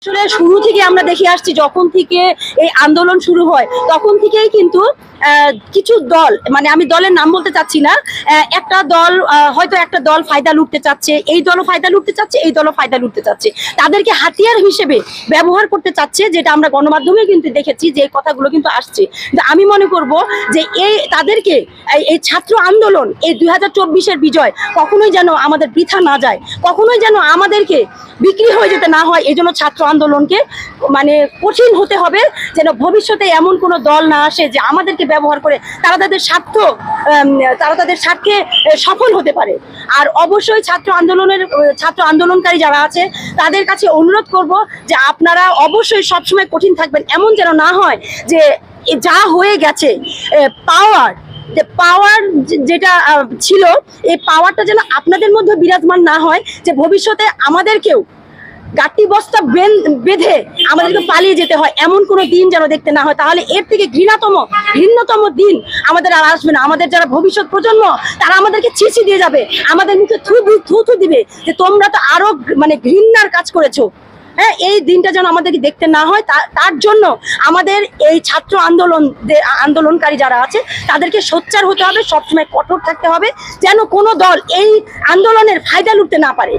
আসলে শুরু থেকে আমরা দেখে আসছি, যখন থেকে এই আন্দোলন শুরু হয় তখন থেকেই কিন্তু কিছু দল, মানে আমি দলের নাম বলতে চাচ্ছি না, একটা দল হয়তো একটা দল ফায়দা লুটতে চাচ্ছে, এই দলও ফায়দা লুটতে চাচ্ছে, এই দলও ফায়দা লুটতে চাচ্ছে, তাদেরকে হাতিয়ার হিসেবে ব্যবহার করতে চাচ্ছে, যেটা আমরা গণমাধ্যমে কিন্তু দেখেছি যে কথাগুলো কিন্তু আসছে। কিন্তু আমি মনে করব যে তাদেরকে এই ছাত্র আন্দোলন, এই 2024-এর বিজয় কখনোই যেন আমাদের বৃথা না যায়, কখনোই যেন আমাদেরকে বিক্রি হয়ে যেতে না হয়। এই জন্য ছাত্র আন্দোলনকে মানে কঠিন হতে হবে, যেন ভবিষ্যতে এমন কোনো দল না আসে যে আমাদেরকে ব্যবহার করে তারা তাদের স্বার্থে সফল হতে পারে। আর অবশ্যই ছাত্র আন্দোলনকারী যারা আছে তাদের কাছে অনুরোধ করব যে আপনারা অবশ্যই সবসময় কঠিন থাকবেন। এমন যেন না হয় যে যা হয়ে গেছে পাওয়ার যেটা ছিল, এই পাওয়ারটা যেন আপনাদের মধ্যে বিরাজমান না হয়, যে ভবিষ্যতে আমাদেরকেও গাঁটি বস্তা বেঁধে আমাদেরকে পালিয়ে যেতে হয়, এমন কোনো দিন যেন দেখতে না হয়। তাহলে এর থেকে ঘৃণ্যতম দিন আমাদের আর আসবে না। আমাদের যারা ভবিষ্যৎ প্রজন্ম তারা আমাদেরকে ছিছি দিয়ে যাবে, আমাদের মুখে থু দিবে যে তোমরা তো আরো মানে ঘৃণার কাজ করেছো। হ্যাঁ, এই দিনটা যেন আমাদেরকে দেখতে না হয়, তার জন্য আমাদের এই ছাত্র আন্দোলনকারী যারা আছে তাদেরকে সোচ্চার হতে হবে, সবসময় কঠোর থাকতে হবে, যেন কোনো দল এই আন্দোলনের ফায়দা লুটতে না পারে।